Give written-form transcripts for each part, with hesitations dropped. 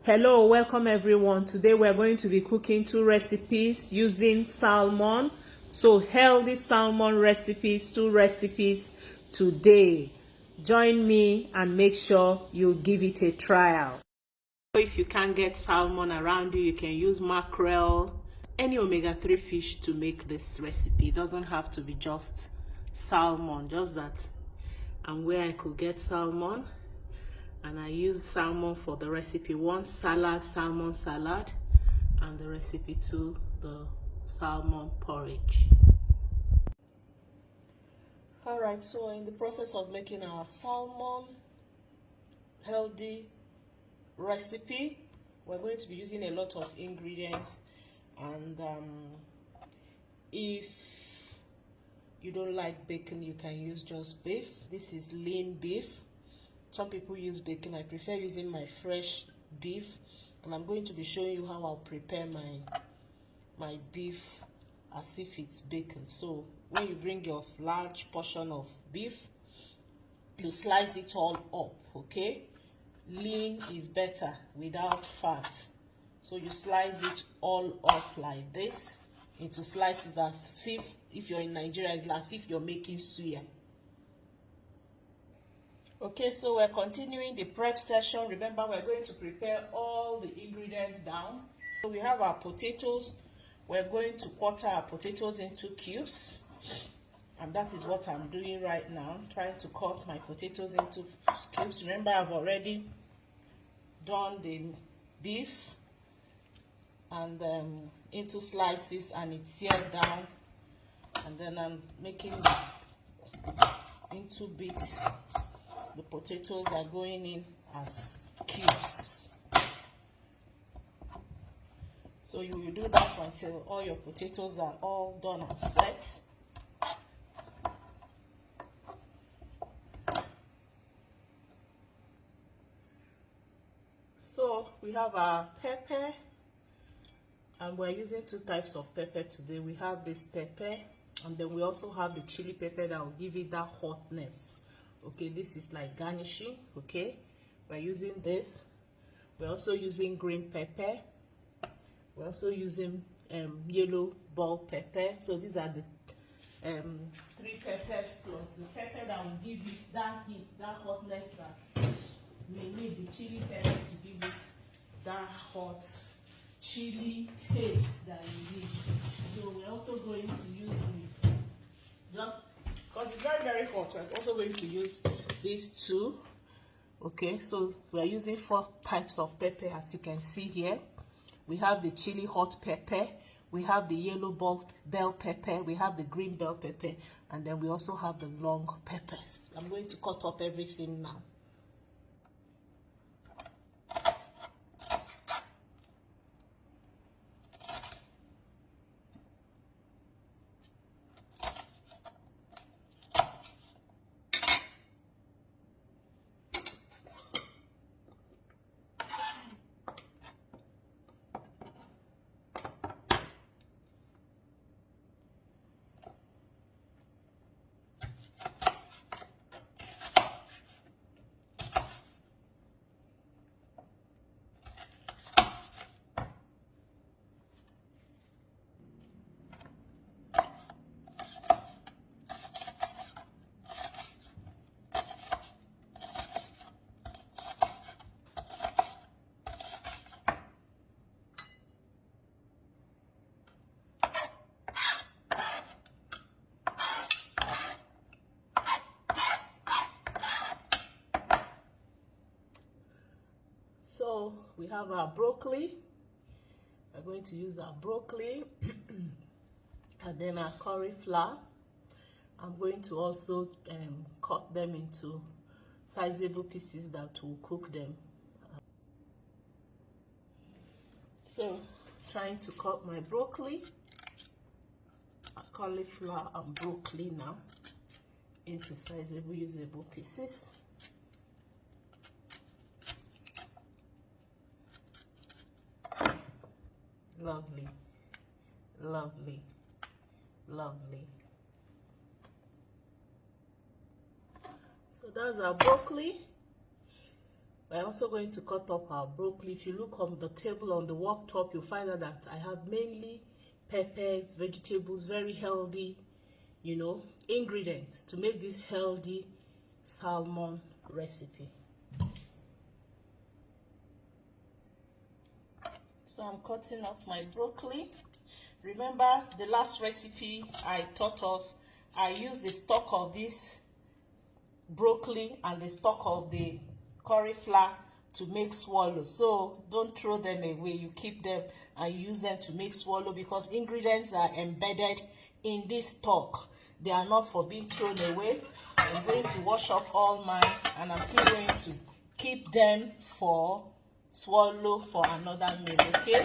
Hello, welcome everyone. Today we're going to be cooking 2 recipes using salmon. So healthy salmon recipes, 2 recipes today. Join me and make sure you give it a trial. If you can't get salmon around you, you can use mackerel, any omega-3 fish to make this recipe. It doesn't have to be just salmon, just that and where I could get salmon. And I used salmon for the recipe 1, salmon salad, and the recipe 2, the salmon porridge. Alright, so in the process of making our salmon healthy recipe, we're going to be using a lot of ingredients, and if you don't like bacon, you can use just beef. This is lean beef. Some people use bacon. I prefer using my fresh beef, and I'm going to be showing you how I'll prepare my beef as if it's bacon. So when you bring your large portion of beef, you slice it all up, okay? Lean is better without fat. So you slice it all up like this into slices, as if you're in Nigeria, it's as if you're making suya. Okay, so we're continuing the prep session. Remember, we're going to prepare all the ingredients down. So we have our potatoes. We're going to quarter our potatoes into cubes. And that is what I'm doing right now. I'm trying to cut my potatoes into cubes. Remember, I've already done the beef and into slices, and it's seared down. And then I'm making into bits. The potatoes are going in as cubes. So you will do that until all your potatoes are all done and set. So we have our pepper, and we're using 2 types of pepper today. We have this pepper, and then we also have the chili pepper that will give it that hotness. Okay, this is like garnishing. Okay, we're using this. We're also using green pepper. We're also using yellow bell pepper. So these are the 3 peppers plus the pepper that will give it that heat, that hotness that we need the chili pepper to give it that hot chili taste that you need. So we're also going to use just because it's very hot, we're also going to use these 2. Okay, so we're using 4 types of pepper, as you can see here. We have the chili hot pepper, we have the yellow bell pepper, we have the green bell pepper, and then we also have the long peppers. I'm going to cut up everything now. So we have our broccoli. We're going to use our broccoli and then our cauliflower. I'm going to also cut them into sizable pieces that will cook them. So trying to cut my broccoli, cauliflower and broccoli now into sizable usable pieces. Lovely, lovely, lovely. So that's our broccoli. We're also going to cut up our broccoli. If you look on the table on the worktop, you'll find out that I have mainly peppers, vegetables, very healthy, you know, ingredients to make this healthy salmon recipe. So I'm cutting up my broccoli. Remember the last recipe I taught us, I used the stalk of this broccoli and the stalk of the cauliflower to make swallow. So don't throw them away, you keep them and use them to make swallow, because ingredients are embedded in this stalk. They are not for being thrown away. I'm going to wash up all mine, and I'm still going to keep them for swallow for another meal, okay?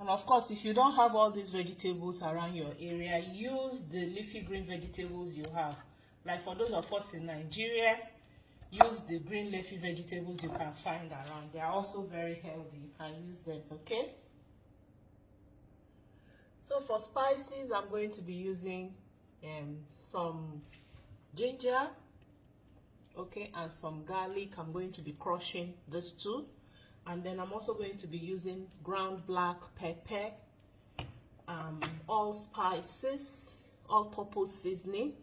And of course, if you don't have all these vegetables around your area, use the leafy green vegetables you have. Like for those of us in Nigeria, use the green leafy vegetables you can find around. They are also very healthy. You can use them, okay? So for spices, I'm going to be using some ginger, okay, and some garlic. I'm going to be crushing these two. And then I'm also going to be using ground black pepper, all spices, all-purpose seasoning,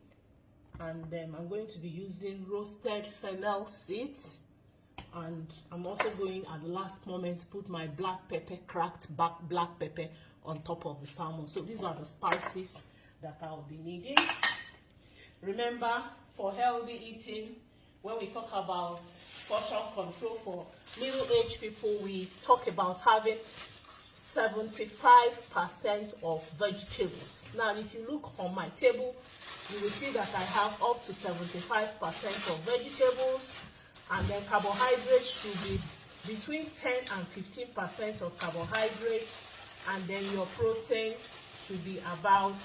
and then I'm going to be using roasted fennel seeds. And I'm also going at the last moment to put my black pepper, cracked black pepper on top of the salmon. So these are the spices that I'll be needing. Remember, for healthy eating, when we talk about portion control for middle-aged people, we talk about having 75% of vegetables. Now, if you look on my table, you will see that I have up to 75% of vegetables, and then carbohydrates should be between 10 and 15% of carbohydrates, and then your protein should be about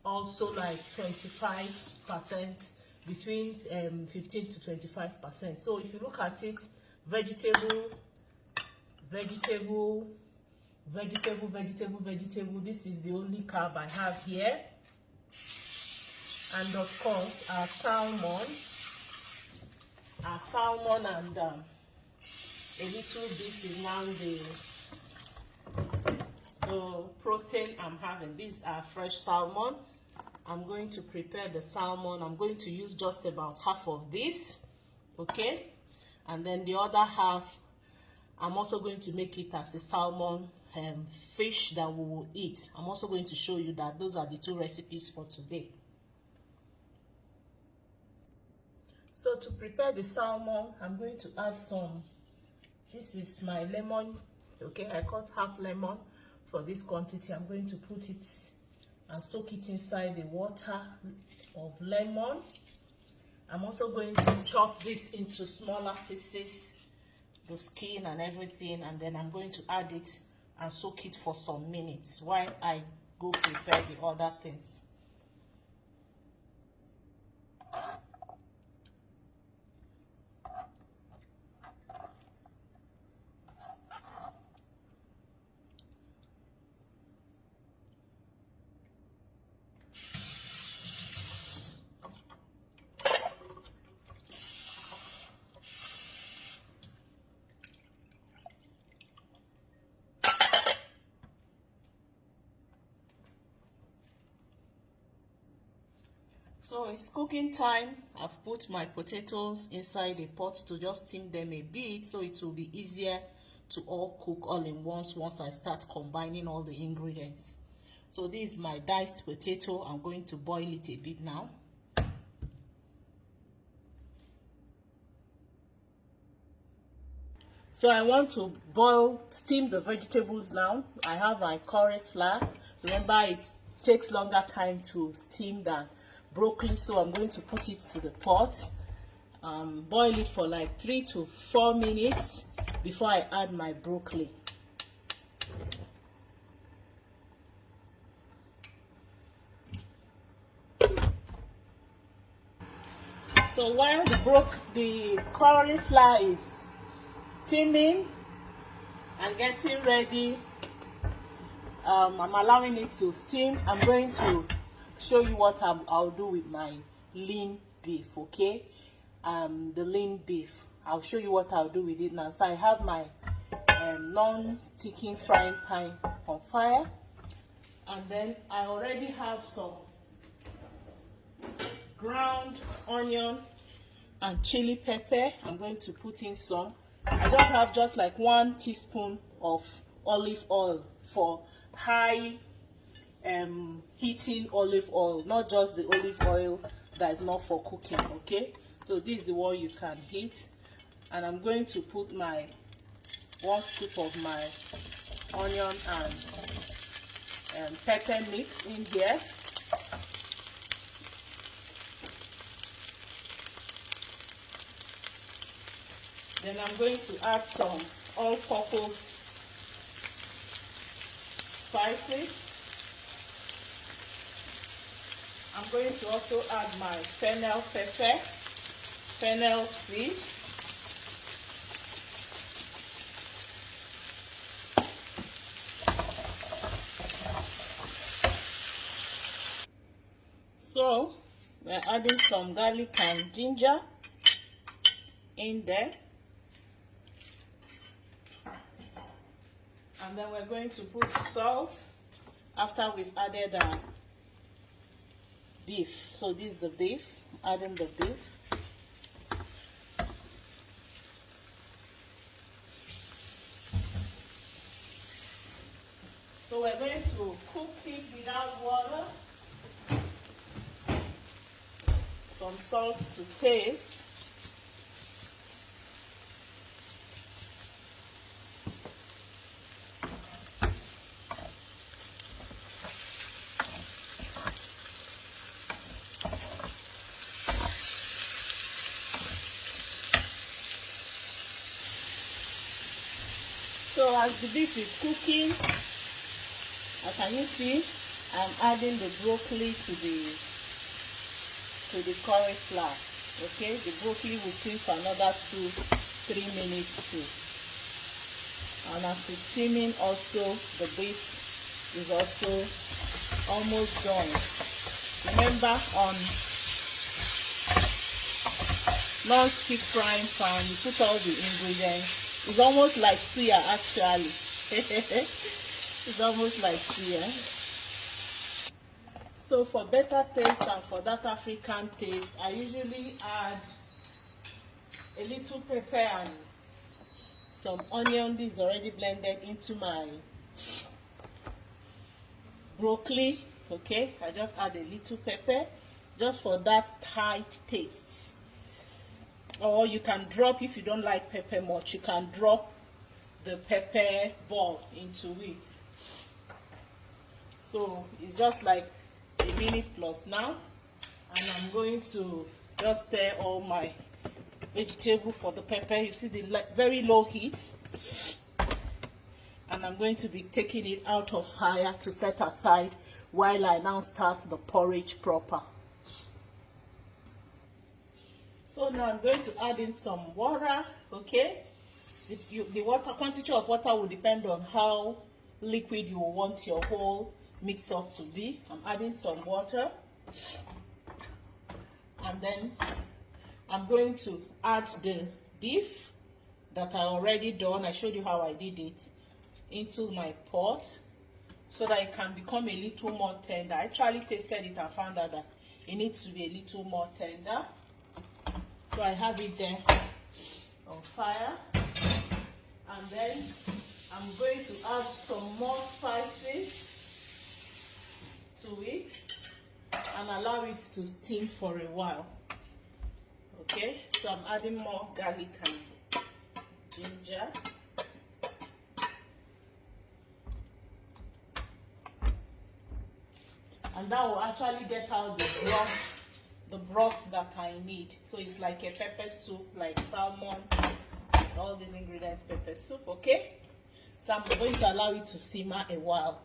also like 25%, between 15 to 25%. So if you look at it, vegetable, this is the only carb I have here. And of course our salmon and a little bit is now the protein I'm having. These are fresh salmon. I'm going to prepare the salmon. I'm going to use just about half of this, okay? And then the other half, I'm also going to make it as a salmon fish that we will eat. I'm also going to show you that those are the two recipes for today. So to prepare the salmon, I'm going to add some, this is my lemon, okay? I cut half lemon for this quantity. I'm going to put it and soak it inside the water of lemon. I'm also going to chop this into smaller pieces, the skin and everything, and then I'm going to add it and soak it for some minutes while I go prepare the other things. So it's cooking time. I've put my potatoes inside a pot to just steam them a bit, so it will be easier to all cook all in once I start combining all the ingredients. So this is my diced potato. I'm going to boil it a bit now. So I want to steam the vegetables now. I have my cauliflower. Remember, it takes longer time to steam than broccoli, so I'm going to put it to the pot, boil it for like 3 to 4 minutes before I add my broccoli. So while the cauliflower is steaming and getting ready, I'm allowing it to steam. I'm going to show you what I'll do with my lean beef. Okay, the lean beef, I'll show you what I'll do with it now. So I have my non-sticking frying pan on fire, and then I already have some ground onion and chili pepper. I'm going to put in some. I just have just like 1 teaspoon of olive oil, for high heating olive oil, not just the olive oil that is not for cooking. Okay, so this is the one you can heat, and I'm going to put my 1 scoop of my onion and pepper mix in here. Then I'm going to add some all-purpose spices. I'm going to also add my fennel pepper, fennel seed. So we're adding some garlic and ginger in there. And then we're going to put salt after we've added our beef. So this is the beef, adding the beef. So we're going to cook it without water. Some salt to taste. So as the beef is cooking, as can you see, I'm adding the broccoli to the cauliflower. Okay, the broccoli will steam for another 2-3 minutes too. And as it's steaming, also the beef is also almost done. Remember, on non-stick frying pan, you put all the ingredients. It's almost like suya actually. It's almost like suya. So for better taste and for that African taste, I usually add a little pepper and some onion. This is already blended into my broccoli. Okay, I just add a little pepper just for that tight taste. Or you can drop, if you don't like pepper much, you can drop the pepper ball into it. So it's just like a minute plus now, and I'm going to just stir all my vegetable for the pepper. You see the very low heat, and I'm going to be taking it out of fire to set aside while I now start the porridge proper. So now I'm going to add in some water. Okay, the water quantity of water will depend on how liquid you want your whole mix up to be. I'm adding some water, and then I'm going to add the beef that I already done. I showed you how I did it, into my pot so that it can become a little more tender. I actually tasted it and found out that it needs to be a little more tender. So I have it there on fire, and then I'm going to add some more spices to it and allow it to steam for a while. Okay, so I'm adding more garlic and ginger. And that will actually get out the broth that I need. So it's like a pepper soup, like salmon, all these ingredients, pepper soup. Okay, so I'm going to allow it to simmer a while.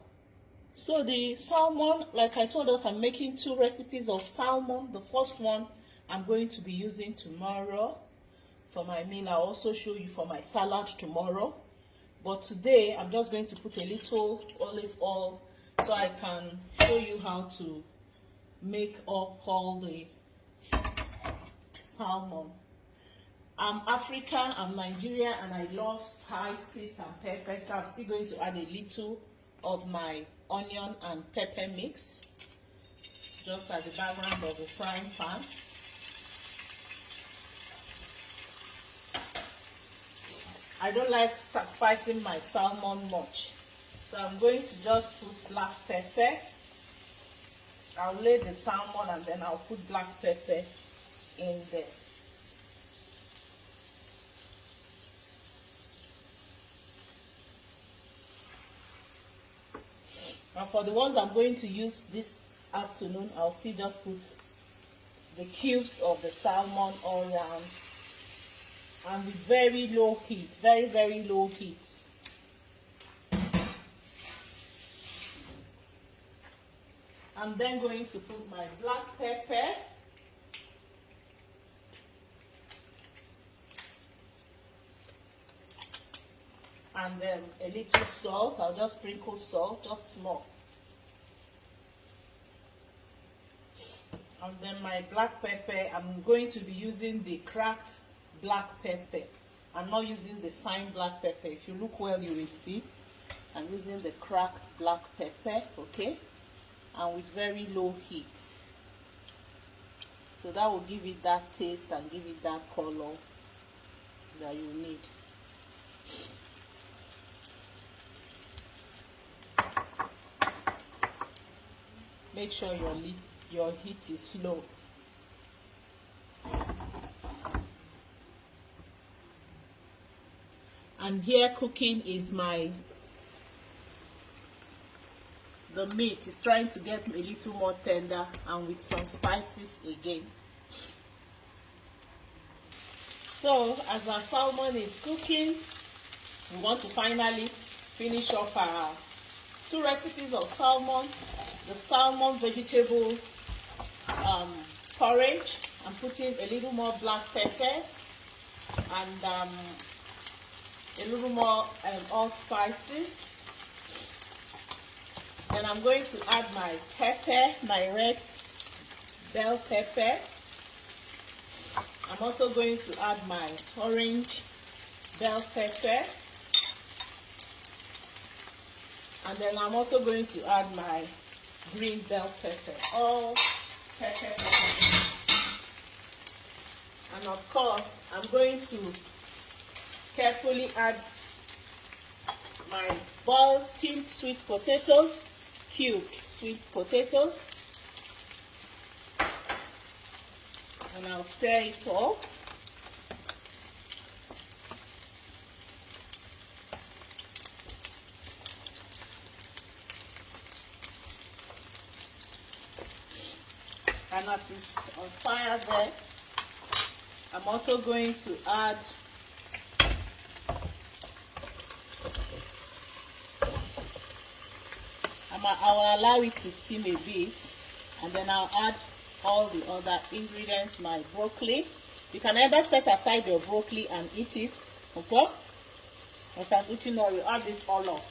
So the salmon, like I told us, I'm making 2 recipes of salmon. The first one, I'm going to be using tomorrow for my meal. I'll also show you for my salad tomorrow. But today, I'm just going to put a little olive oil so I can show you how to make up all the salmon. I'm African, I'm Nigerian, and I love spices and peppers, so I'm still going to add a little of my onion and pepper mix, just at the background of the frying pan. I don't like spicing my salmon much, so I'm going to just put black pepper. I'll lay the salmon and then I'll put black pepper in there. And for the ones I'm going to use this afternoon, I'll still just put the cubes of the salmon all around, and with very low heat, very, very low heat. I'm then going to put my black pepper, and then a little salt. I'll just sprinkle salt, just small. And then my black pepper, I'm going to be using the cracked black pepper. I'm not using the fine black pepper. If you look well, you will see I'm using the cracked black pepper, okay? And with very low heat. So that will give it that taste and give it that color that you need. Make sure your heat is low. And here cooking is the meat is trying to get a little more tender, and with some spices again. So as our salmon is cooking, we want to finally finish up our 2 recipes of salmon. The salmon vegetable porridge. I'm putting a little more black pepper and a little more allspices. Then I'm going to add my pepper, my red bell pepper. I'm also going to add my orange bell pepper. And then I'm also going to add my green bell pepper, all pepper. And of course, I'm going to carefully add my boiled steamed sweet potatoes, cubed sweet potatoes. And I'll stir it all. And that is on fire there. I'm also going to add I will allow it to steam a bit, and then I'll add all the other ingredients. My broccoli, you can either set aside your broccoli and eat it, okay? You can eat it or you add it all up.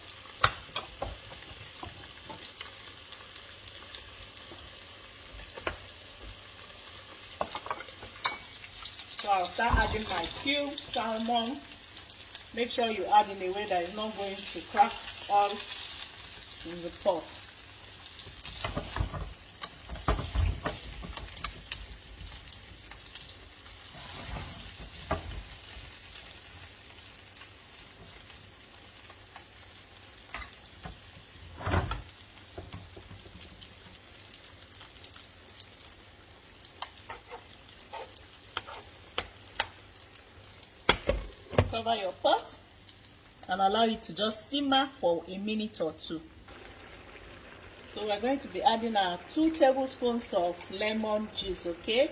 So I'll start adding my cubed salmon. Make sure you add in a way that is not going to crack all in the pot. Cover your pot and allow it to just simmer for a minute or two. So we're going to be adding our 2 tablespoons of lemon juice, okay?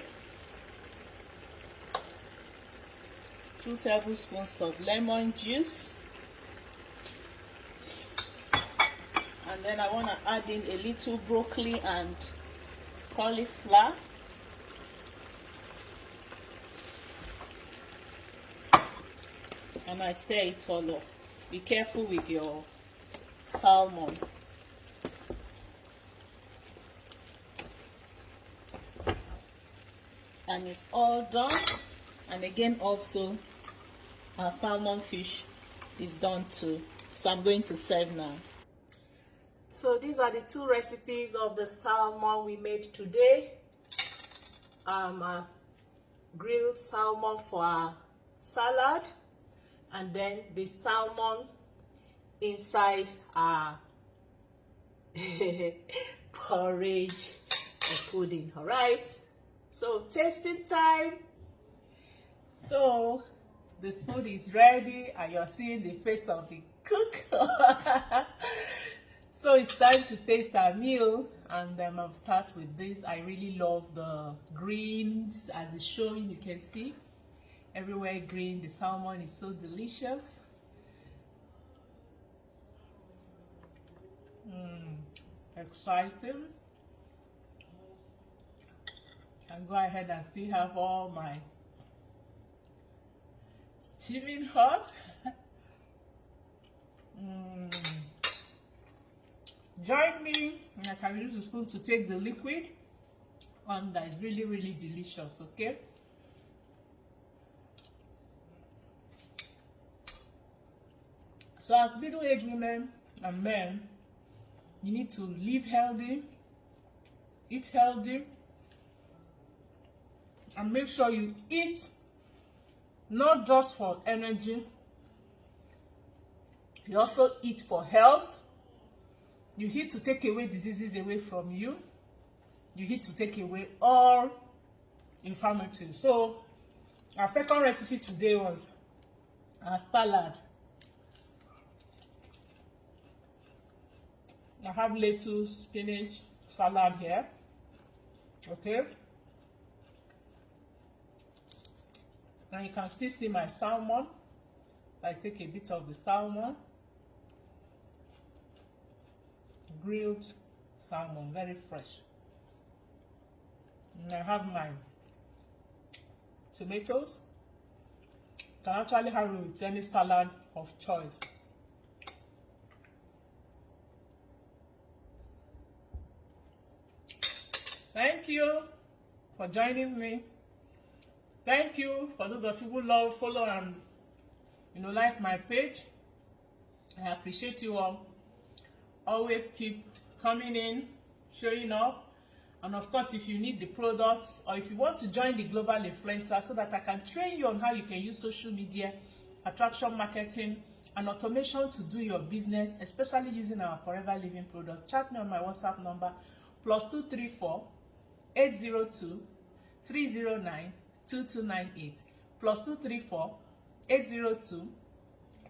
2 tablespoons of lemon juice. And then I want to add in a little broccoli and cauliflower. and I stir it all up. Be careful with your salmon. And it's all done. And again, also our salmon fish is done too. So I'm going to serve now. So these are the two recipes of the salmon we made today. Our grilled salmon for our salad, and then the salmon inside our porridge or pudding. All right, so tasting time. So the food is ready and you're seeing the face of the cook. So it's time to taste our meal, and I'll start with this. I really love the greens as it's showing. You can see everywhere green. The salmon is so delicious. Exciting. And go ahead and still have all my steaming hot. Join me, and I can use a spoon to take the liquid on. That is really, really delicious. Okay. So as middle-aged women and men, you need to live healthy, eat healthy, and make sure you eat not just for energy, you also eat for health. You eat to take away diseases away from you. You eat to take away all inflammatory. So our second recipe today was our salad. I have lettuce, spinach, salad here. Okay. Now you can still see my salmon. I take a bit of the salmon. Grilled salmon, very fresh. And I have my tomatoes. You can actually have it with any salad of choice. Thank you for joining me. Thank you for those of you who love, follow, and like my page. I appreciate you all. Always keep coming in, showing up. And of course, if you need the products, or if you want to join the global influencer so that I can train you on how you can use social media, attraction marketing, and automation to do your business, especially using our Forever Living product, chat me on my WhatsApp number +234 802 309 2298 +234 802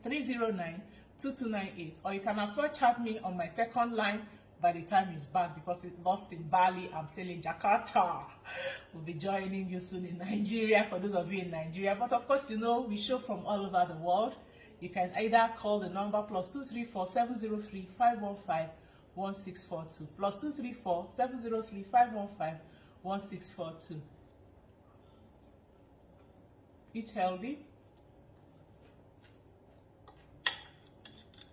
309 2298, or you can as well chat me on my second line by the time it's back, because it's lost in Bali. I'm still in Jakarta. We'll be joining you soon in Nigeria, for those of you in Nigeria. But of course, we show from all over the world. You can either call the number +234 703 515 1642 +234 703 515 1642. Eat healthy.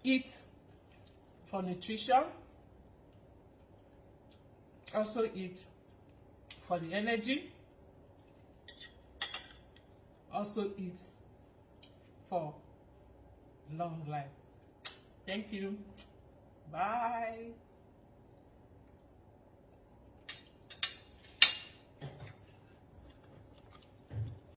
Eat for nutrition. Also eat for the energy. Also eat for long life. Thank you. Bye.